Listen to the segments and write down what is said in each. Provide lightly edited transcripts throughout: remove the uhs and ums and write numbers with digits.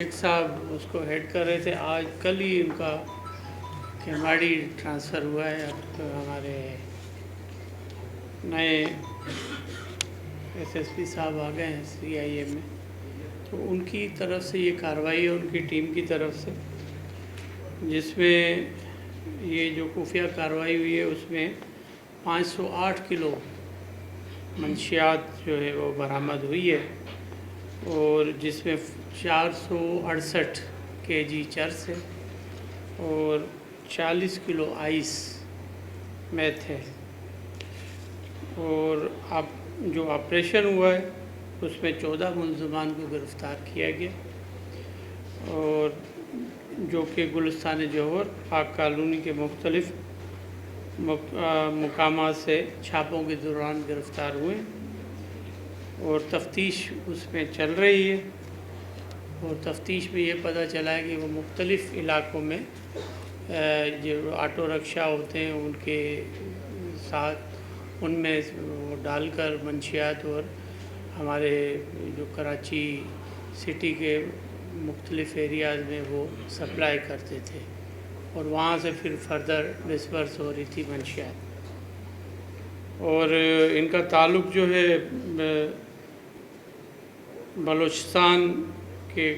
एक साहब उसको हेड कर रहे थे। आज कल ही उनका केमाड़ी ट्रांसफ़र हुआ है। अब तो हमारे नए एसएसपी साहब आ गए हैं सीआईए में, तो उनकी तरफ से ये कार्रवाई है, उनकी टीम की तरफ से, जिसमें ये जो खुफिया कार्रवाई हुई है उसमें 508 किलो मंशियात जो है वो बरामद हुई है, और जिसमें 468 केजी चर्स है और 40 किलो आइस मैथ है। और अब जो ऑपरेशन हुआ है उसमें 14 मुलज़मान को गिरफ़्तार किया गया, और जो कि गुलिस्तान जौहर पाक कॉलोनी के मुख्तलिफ़ मुकामात से छापों के दौरान गिरफ़्तार हुए, और तफ्तीश उसमें चल रही है। और तफ्तीश में ये पता चला है कि वो मुख्तलिफ़ इलाक़ों में जो ऑटो रिक्शा होते हैं उनके साथ उनमें वो डालकर मंशियात और हमारे जो कराची सिटी के मुख्तलिफ़ एरियाज़ में वो सप्लाई करते थे, और वहाँ से फिर फर्दर डिस्पर्स हो रही थी मंशियात। और इनका ताल्लुक़ जो है बलूचिस्तान के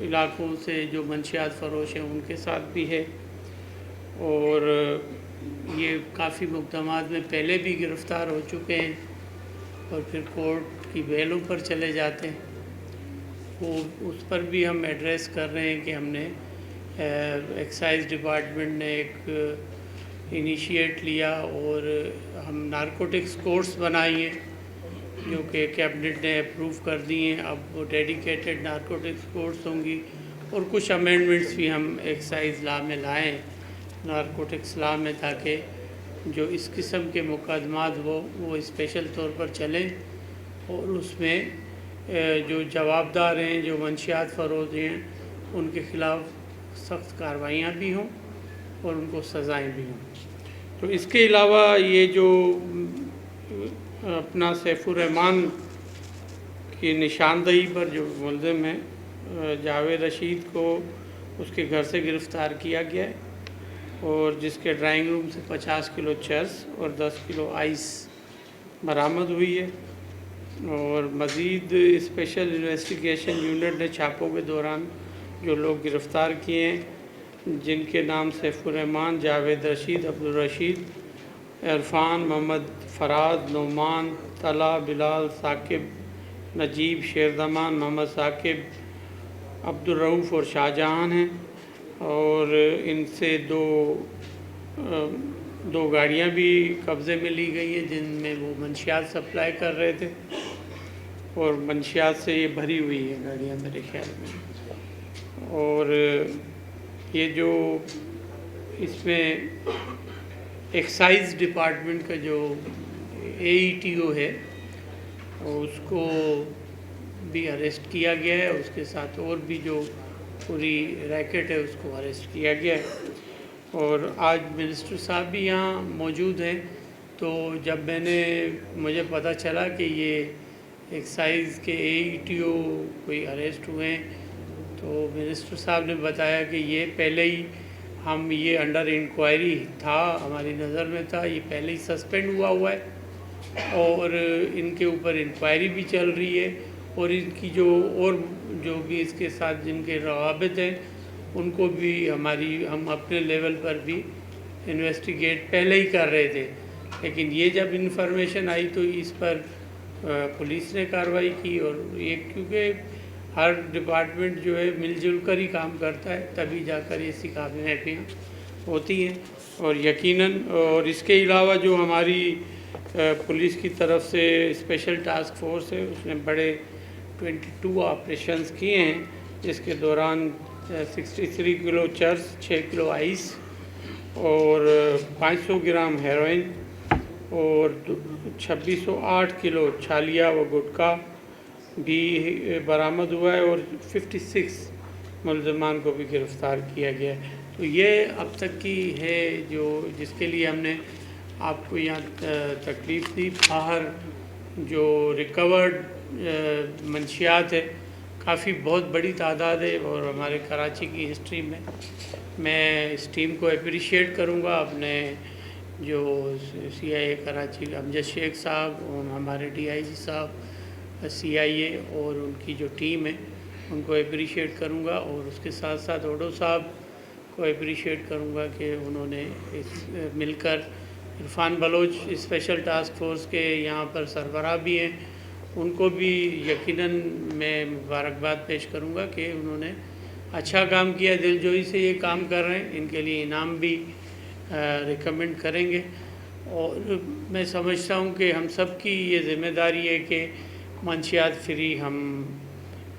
इलाक़ों से जो मंशियात फ़रोश हैं उनके साथ भी है, और ये काफ़ी मुक़दमात में पहले भी गिरफ़्तार हो चुके हैं और फिर कोर्ट की बेलों पर चले जाते हैं। वो उस पर भी हम एड्रेस कर रहे हैं कि हमने एक्साइज़ डिपार्टमेंट ने एक इनिशिएट लिया और हम नारकोटिक्स कोर्स बनाई हैं जो कि कैबिनेट ने अप्रूव कर दी हैं। अब वो डेडिकेटेड नारकोटिक्स कोर्स होंगी, और कुछ अमेंडमेंट्स भी हम एक्साइज़ लॉ में लाएँ, नारकोटिक्स लॉ में, ताकि जो इस किस्म के मुकदमात वो स्पेशल तौर पर चलें, और उसमें जो जवाबदार हैं, जो मंशियात फ़रोश हैं, उनके ख़िलाफ़ सख्त कार्रवाइयाँ भी हों और उनको सज़ाएँ भी हों। तो इसके अलावा ये जो अपना सैफुर रहमान की निशानदही पर जो मुल्ज़िम है जावेद रशीद को उसके घर से गिरफ़्तार किया गया है, और जिसके ड्राइंग रूम से 50 किलो चर्स और 10 किलो आइस बरामद हुई है। और मज़ीद स्पेशल इन्वेस्टिगेशन यूनिट ने छापों के दौरान जो लोग गिरफ़्तार किए हैं, जिनके नाम सैफुर रहमान, जावेद रशीद, अब्दुल रशीद, इरफ़ान, मोहम्मद फ़राद, नोमान, तला, बिलाल, साकिब, नजीब, शेरदमान, मोहम्मद साकिब, अब्दुल रऊफ़ और शाहजहान हैं। और इनसे दो गाड़ियाँ भी कब्ज़े में ली गई हैं जिनमें वो मंशियात सप्लाई कर रहे थे, और मंशियात से ये भरी हुई है गाड़ियाँ मेरे ख्याल में। और ये जो इसमें एक्साइज़ डिपार्टमेंट का जो AETO है उसको भी अरेस्ट किया गया है, उसके साथ और भी जो पूरी रैकेट है उसको अरेस्ट किया गया है। और आज मिनिस्टर साहब भी यहाँ मौजूद हैं, तो जब मुझे पता चला कि ये एक्साइज़ के AETO कोई अरेस्ट हुए हैं, तो मिनिस्टर साहब ने बताया कि ये पहले ही ये अंडर इंक्वायरी था, हमारी नज़र में था, ये पहले ही सस्पेंड हुआ है, और इनके ऊपर इंक्वायरी भी चल रही है, और इनकी जो भी इसके साथ जिनके रवाबित हैं उनको भी हम अपने लेवल पर भी इन्वेस्टिगेट पहले ही कर रहे थे। लेकिन ये जब इन्फॉर्मेशन आई तो इस पर पुलिस ने कार्रवाई की, और ये क्योंकि हर डिपार्टमेंट जो है मिलजुल कर ही काम करता है, तभी जाकर ऐसी कामयाबियाँ होती हैं। और यकीनन, और इसके अलावा जो हमारी पुलिस की तरफ से स्पेशल टास्क फोर्स है उसने बड़े 22 ऑपरेशंस किए हैं, जिसके दौरान 63 किलो चर्स, 6 किलो आइस और 500 ग्राम हेरोइन और 2608 किलो छालिया व गुटखा भी बरामद हुआ है, और 56 मुलज़मान को भी गिरफ़्तार किया गया है। तो ये अब तक की है जिसके लिए हमने आपको यहाँ तकलीफ़ दी। बाहर जो रिकवर्ड मंशियात है काफ़ी बहुत बड़ी तादाद है और हमारे कराची की हिस्ट्री में मैं इस टीम को अप्रिशिएट करूँगा। अपने जो CIA कराची अमजद शेख साहब और हमारे DIG साहब CIA और उनकी जो टीम है उनको अप्रिशिएट करूँगा, और उसके साथ साथ ओडो साहब को अप्रिशिएट करूँगा कि उन्होंने इस मिलकर Irfan Baloch special task force के यहाँ पर सरबराह भी हैं, उनको भी यकीनन मैं मुबारकबाद पेश करूँगा कि उन्होंने अच्छा काम किया, दिलजोई से ये काम कर रहे हैं। इनके लिए इनाम भी रिकमेंड करेंगे। और मैं समझता हूँ कि हम सब की ये ज़िम्मेदारी है कि मंशियात फ्री हम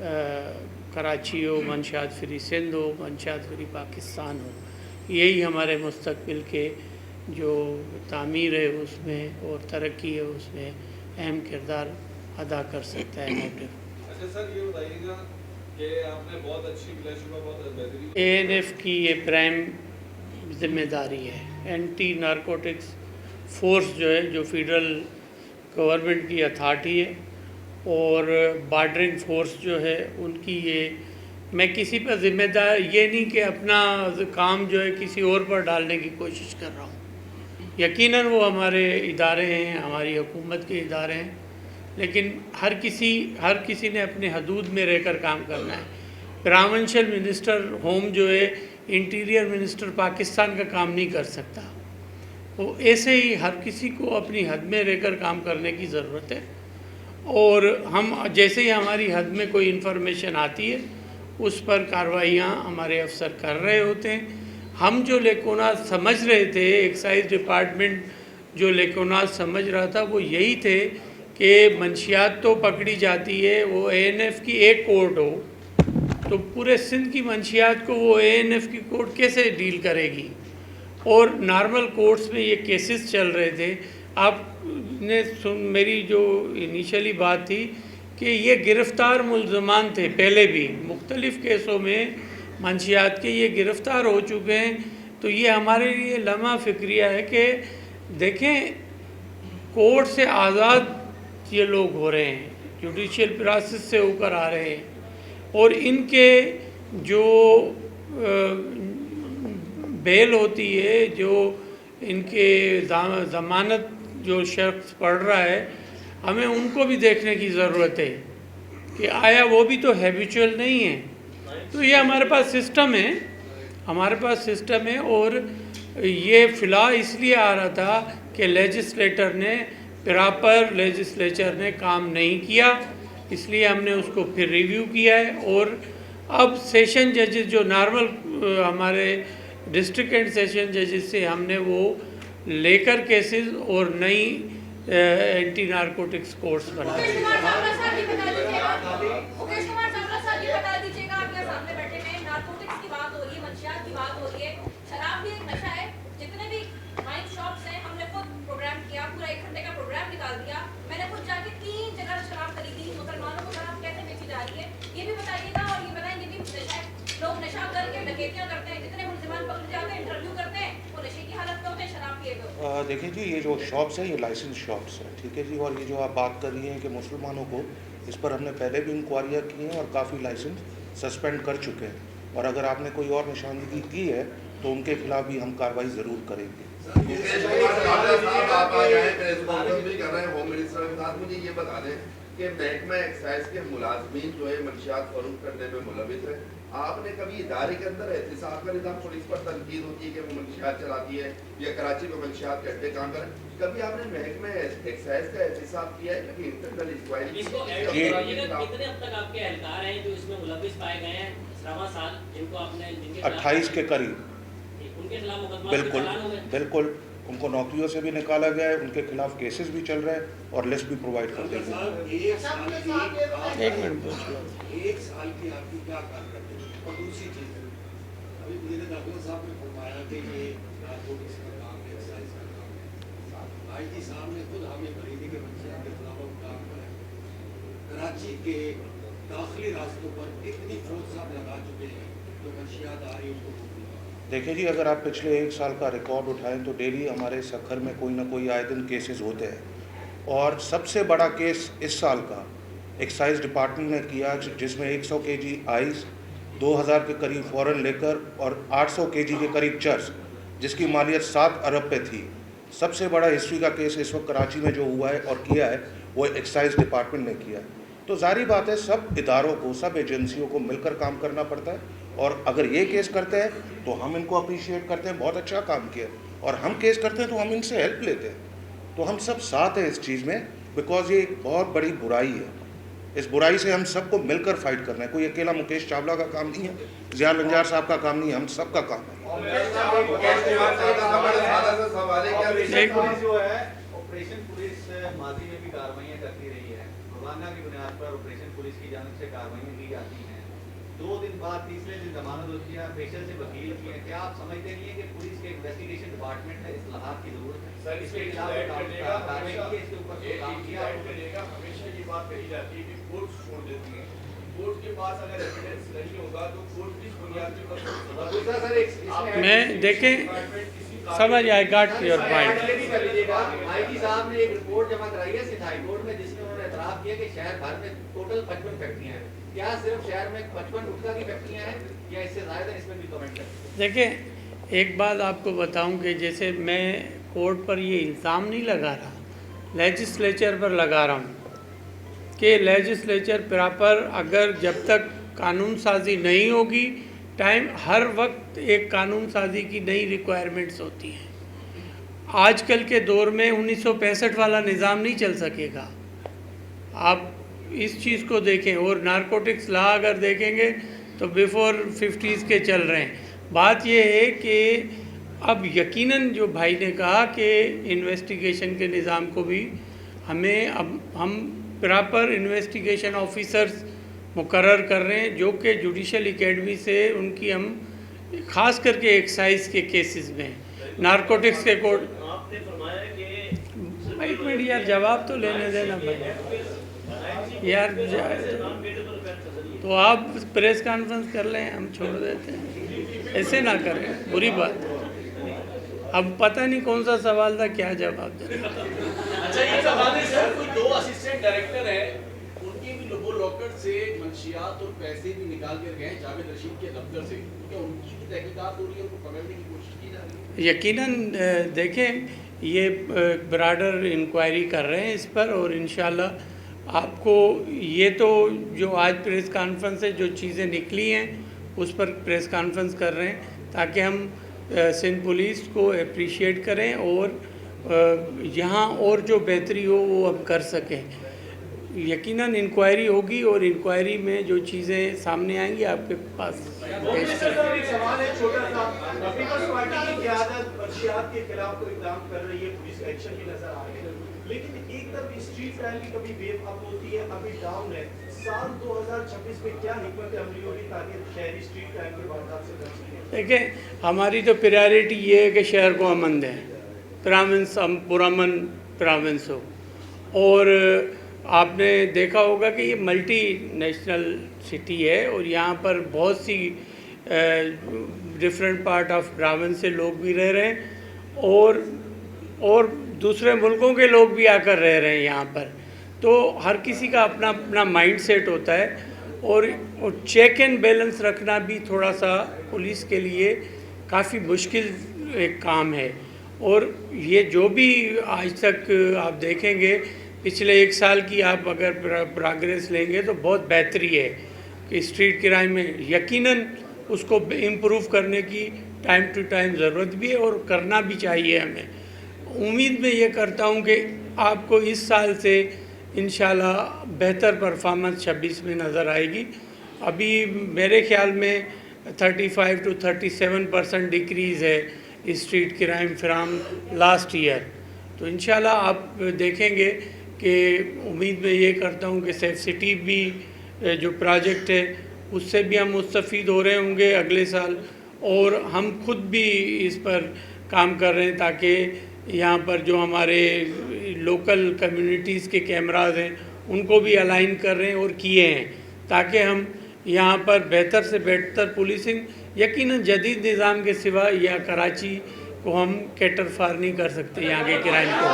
कराची हो, मंशियात फ्री सिंध हो, मंशियात फ्री पाकिस्तान हो, यही हमारे मुस्तकबिल के जो तामीर है उसमें और तरक्की है उसमें अहम किरदार अदा कर सकता है मोटिव। अच्छा सर, ये बताइएगा कि आपने बहुत अच्छी बहुत बेहतरीन ANF की ये प्राइम जिम्मेदारी है। एंटी नारकोटिक्स फोर्स जो है, जो फेडरल गवर्नमेंट की अथॉरिटी है, और बॉर्डरिंग फोर्स जो है उनकी ये, मैं किसी पर ज़िम्मेदार ये नहीं कि अपना काम जो है किसी और पर डालने की कोशिश कर रहा हूँ। यकीनन वो हमारे इदारे हैं, हमारी हुकूमत के इदारे हैं, लेकिन हर किसी ने अपने हदूद में रहकर काम करना है। प्रोविंशियल मिनिस्टर होम जो है, इंटीरियर मिनिस्टर पाकिस्तान का काम नहीं कर सकता। तो ऐसे ही हर किसी को अपनी हद में रहकर काम करने की ज़रूरत है, और हम जैसे ही हमारी हद में कोई इन्फॉर्मेशन आती है उस पर कार्रवाइयाँ हमारे अफसर कर रहे होते हैं। हम जो लेकोनाज समझ रहे थे, एक्साइज डिपार्टमेंट जो लेकोनाज समझ रहा था वो यही थे कि मंशियात तो पकड़ी जाती है, वो ANF की एक कोर्ट हो, तो पूरे सिंध की मंशियात को वो ANF की कोर्ट कैसे डील करेगी। और नॉर्मल कोर्ट्स में ये केसेस चल रहे थे। आपने मेरी जो इनिशियली बात थी कि ये गिरफ़्तार मुल्ज़मान थे, पहले भी मुख्तलिफ़ केसों में मंशियात के ये गिरफ़्तार हो चुके हैं। तो ये हमारे लिए लम्हा फ़िक्रिया है कि देखें, कोर्ट से आज़ाद ये लोग हो रहे हैं, जुडिशियल प्रोसेस से होकर आ रहे हैं, और इनके जो बेल होती है, जो इनके ज़मानत जो शख्स पढ़ रहा है, हमें उनको भी देखने की ज़रूरत है कि आया वो भी तो हैबिचुअल नहीं है। तो ये हमारे पास सिस्टम है, और ये फ़िलहाल इसलिए आ रहा था कि लेजिस्लेचर ने काम नहीं किया, इसलिए हमने उसको फिर रिव्यू किया है। और अब सेशन जजेस जो नॉर्मल हमारे डिस्ट्रिक्ट एंड सेशन जजेस से हमने वो लेकर केसेस और नई एंटी नारकोटिक्स कोर्ट्स बनाए। देखिए जी, ये जो शॉप्स हैं ये लाइसेंस शॉप्स हैं, ठीक है जी। और ये जो आप बात कर रही हैं कि मुसलमानों को, इस पर हमने पहले भी इंक्वायरियाँ की हैं और काफ़ी लाइसेंस सस्पेंड कर चुके हैं, और अगर आपने कोई और निशानदेही की है तो उनके खिलाफ भी हम कार्रवाई ज़रूर करेंगे। मुझे ये बता दें कि महकमा एक्साइज के मुलाजमीन जो है मंशियात फरोख्त करने में मुलविस है, आपने कभी इदारे के अंदर एहतिसाब का निज़ाम, पुलिस पर तनकीद होती है कि वो मंशियात चलाती है या कराची में मंशियात के अड्डे काम करें, कभी आपने महकमा एक्साइज का एहतिसाब किया है? कभी इंटरनल इंक्वायरी कितने अब तक आपके एहलकार हैं जो इसमें मुलविस पाए गए हैं? 28 के करीब। उनके खिलाफ मुकदमा बिल्कुल उनको नौकरियों से भी निकाला गया है, उनके खिलाफ केसेस भी चल रहे हैं और लिस्ट भी प्रोवाइड कर देंगे। एक मिनट एक साल की आपकी क्या कारकर्दगी? और दूसरी चीज़, अभी मुझे दाखिला साहब ने फरमाया कि ये नारकोटिक्स का काम है, एक्साइज का काम है। IG साहब ने खुद हमें भरी थी कि मंशियात के खिलाफ हम काम करें। कराची के दाखिली रास्तों पर कितनी फौज साहब लगा चुके हैं जो मंशियात आ रही है उसको? देखिए जी, अगर आप पिछले 1 साल का रिकॉर्ड उठाएं तो डेली हमारे सखर में कोई ना कोई आए दिन केसेस होते हैं, और सबसे बड़ा केस इस साल का एक्साइज डिपार्टमेंट ने किया, जिसमें 100 केजी आइस, 2000 के करीब फ़ॉरेन लेकर और 800 केजी के करीब चर्स, जिसकी मालियत 7 अरब पे थी। सबसे बड़ा हिस्ट्री का केस इस वक्त कराची में जो हुआ है और किया है वो एक्साइज डिपार्टमेंट ने किया है। तो जारी बात है, सब इदारों को, सब एजेंसियों को मिलकर काम करना पड़ता है, और अगर ये केस करते हैं तो हम इनको अप्रिशिएट करते हैं, बहुत अच्छा काम किया, और हम केस करते हैं तो हम इनसे हेल्प लेते हैं। तो हम सब साथ हैं इस चीज़ में, बिकॉज ये एक बहुत बड़ी बुराई है। इस बुराई से हम सबको मिलकर फाइट करना है। कोई अकेला मुकेश चावला का काम नहीं है, ज़िया लंजार साहब का काम नहीं है, हम सब का काम है। जो है ऑपरेशन पुलिस माजी में भी कार्रवाइयाँ करती रही है, रोजाना की बुनियाद पर ऑपरेशन पुलिस की जानिब से कार्रवाइयाँ की जाती हैं। 2 दिन बाद तीसरे दिन जमानत होती है, पेशर से वकील की है। क्या आप समझते नहीं है कि पुलिस के इन्वेस्टिगेशन डिपार्टमेंट में इस्लाहात की जरूरत है? सर, इसके खिलाफ कार्रवाई की है, इसके ऊपर काम किया करेगा। हमेशा ये बात कही जाती है कि कोर्ट छोड़ देती है, कोर्ट के पास अगर एविडेंस नहीं होगा तो कोर्ट किस बुनियाद पर दूसरा सर मैं देखें, समझ I got your point. IG साहब ने एक रिपोर्ट जमा कराई है सिंध हाई कोर्ट में, जिसमें उन्होंने एतराफ़ किया कि शहर भर में टोटल 55 फैक्ट्रियां हैं। क्या सिर्फ शहर में 55 गुटखा की फैक्ट्रियां हैं या इससे ज़्यादा? इसमें भी कमेंट करें। देखिए, एक बात आपको बताऊं कि जैसे मैं कोर्ट पर ये इल्ज़ाम नहीं लगा रहा, लेजिस्लेचर पर लगा रहा हूँ कि लेजिस्लेचर प्रॉपर, अगर जब तक कानून साजी नहीं होगी, टाइम हर वक्त एक कानून साजी की नई रिक्वायरमेंट्स होती हैं। आजकल के दौर में 1965 वाला निज़ाम नहीं चल सकेगा। आप इस चीज़ को देखें, और नारकोटिक्स लॉ अगर देखेंगे तो बिफ़ोर 50s के चल रहे हैं। बात यह है कि अब यकीनन जो भाई ने कहा कि इन्वेस्टिगेशन के निज़ाम को भी हमें, अब हम प्रॉपर इन्वेस्टिगेशन ऑफिसर्स मुकर्रर कर रहे हैं, जो कि जुडिशल एकेडमी से उनकी हम ख़ास करके एक्साइज के केसेस में, नारकोटिक्स के कोड। आपने फरमाया कि एक मिनट यार, जवाब तो लेने देना भाई यार। तो आप प्रेस कॉन्फ्रेंस कर लें, हम छोड़ देते हैं, ऐसे ना करें, बुरी बात। अब पता नहीं कौन सा सवाल था, क्या जवाब दें। अच्छा, ये सवाल है सर, कोई 2 असिस्टेंट डायरेक्टर है, उनके भी लोगो लॉकर से मंशियात और पैसे भी निकाल कर गए जावेद रशीद के दफ्तर से, क्या उनकी भी तहकीकात हो रही है, उनको पकड़ने की कोशिश की जा रही है? यकीनन देखें, ये ब्रॉडर इंक्वायरी कर रहे हैं इस पर, और इंशाल्लाह आपको ये तो जो आज प्रेस कॉन्फ्रेंस से जो चीज़ें निकली हैं उस पर प्रेस कॉन्फ्रेंस कर रहे हैं, ताकि हम सिंध पुलिस को अप्रिशिएट करें और यहाँ और जो बेहतरी हो वो अब कर सकें। यकीनन इंक्वायरी होगी और इंक्वायरी में जो चीज़ें सामने आएंगी आपके पास पेश करेंगे। एक सवाल है छोटा सा, पीपल्स पार्टी की क़यादत मंशियात के खिलाफ कोई इक़दाम कर रही है, पुलिस एक्शन भी नजर आ रही है, लेकिन एक तरफ स्ट्रीट क्राइम की कभी वेव अप होती है, अभी डाउन है। साल 2026 में क्या हिकमत अमली होगी ताकि शहरी स्ट्रीट क्राइम के वारदात से बच सकें? देखिए, हमारी तो प्रायोरिटी ये है कि शहर को अमन दें, प्राविंस पुरअमन प्राविंस हो। और आपने देखा होगा कि ये मल्टी नेशनल सिटी है और यहाँ पर बहुत सी डिफरेंट पार्ट ऑफ प्राविंस से लोग भी रह रहे हैं और दूसरे मुल्कों के लोग भी आकर रह रहे हैं यहाँ पर। तो हर किसी का अपना अपना माइंड सेट होता है और चेक एंड बैलेंस रखना भी थोड़ा सा पुलिस के लिए काफ़ी मुश्किल एक काम है। और ये जो भी आज तक आप देखेंगे पिछले 1 साल की आप अगर प्रोग्रेस लेंगे तो बहुत बेहतरी है कि स्ट्रीट क्राइम में यकीनन उसको इम्प्रूव करने की टाइम टू टाइम ज़रूरत भी है और करना भी चाहिए हमें। उम्मीद मैं ये करता हूँ कि आपको इस साल से इंशाल्लाह बेहतर परफॉर्मेंस 26 में नज़र आएगी। अभी मेरे ख्याल में 35 to 37% डिक्रीज़ है street crime from last year. तो इंशाल्लाह आप देखेंगे कि उम्मीद मैं ये करता हूँ कि सेफ सिटी भी जो प्रोजेक्ट है उससे भी हम मुस्तफ़ीद हो रहे होंगे अगले साल, और हम खुद भी इस पर काम कर रहे हैं ताकि यहाँ पर जो हमारे लोकल कम्युनिटीज़ के कैमराज हैं उनको भी अलाइन कर रहे हैं और किए हैं ताकि हम यहाँ पर बेहतर से बेहतर पुलिसिंग, यकीनन जदीद निज़ाम के सिवा या कराची को हम कैटर फार नहीं कर सकते यहाँ के क्राइम को।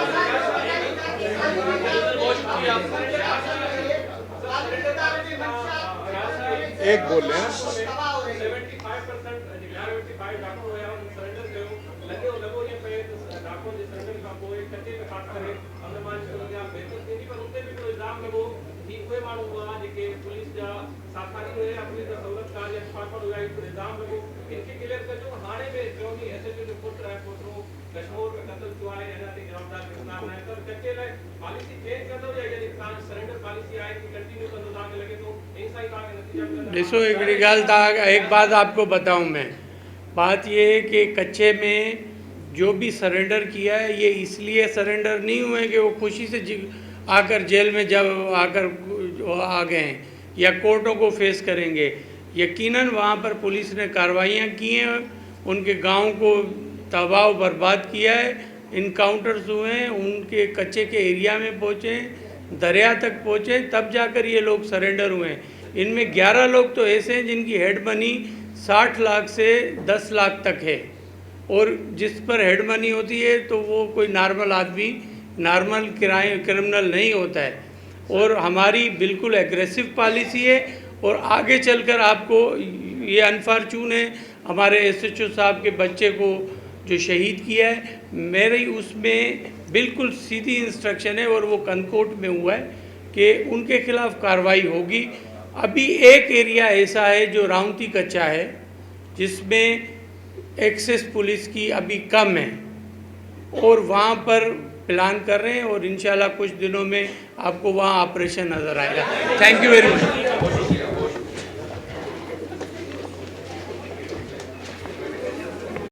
एक बोल रहे हैं 75% डिक्लेयर 85 डाको होया सरेंडर कयो लगे लगो ये पे डाको जे सरेंडर का कोई कच्चे में काट करे हमने मान चलो या बेहतर थी पर उते भी कोई इल्जाम लगो कि कोई माण्हू हुआ जेके पुलिस जा साथी हुए अपनी सहूलत का या पापड़ हुआ इल्जाम लगो इनके क्लियर कजो हाणे में चोनी एसएचओ जो पुत्र है पुत्रो कश्मीर में कत्ल हुआ है या ते जवाबदार इस्लाम है तो कच्चे लाइ पॉलिसी चेंज कंदो या यदि सरेंडर पॉलिसी आए कि कंटिन्यू कंदो ताके लगे तो ऐसा ही ताके नतीजा ॾिसो हिकिड़ी ॻाल्हि तव्हां एक बात आपको बताऊं मैं, बात ये है कि कच्चे में जो भी सरेंडर किया है ये इसलिए सरेंडर नहीं हुए कि वो खुशी से आकर जेल में जब आकर आ गए हैं या कोर्टों को फेस करेंगे। यकीनन वहाँ पर पुलिस ने कार्रवाइयाँ की हैं, उनके गांव को तबाह बर्बाद किया है, इनकाउंटर्स हुए हैं, उनके कच्चे के एरिया में पहुँचे, दरिया तक पहुँचे, तब जाकर ये लोग सरेंडर हुए हैं। इनमें 11 लोग तो ऐसे हैं जिनकी हेड मनी 60 लाख से 10 लाख तक है, और जिस पर हेड मनी होती है तो वो कोई नॉर्मल आदमी, नॉर्मल क्रिमिनल नहीं होता है। और हमारी बिल्कुल एग्रेसिव पॉलिसी है, और आगे चलकर आपको ये अनफॉर्चून है हमारे एसएचओ साहब के बच्चे को जो शहीद किया है, मेरी उसमें बिल्कुल सीधी इंस्ट्रक्शन है और वो कनकोट में हुआ है कि उनके खिलाफ कार्रवाई होगी। अभी एक एरिया ऐसा है जो राउंती कच्चा है जिसमें एक्सेस पुलिस की अभी कम है, और वहाँ पर प्लान कर रहे हैं, और इंशाल्लाह कुछ दिनों में आपको वहाँ ऑपरेशन नज़र आएगा। Thank you very much.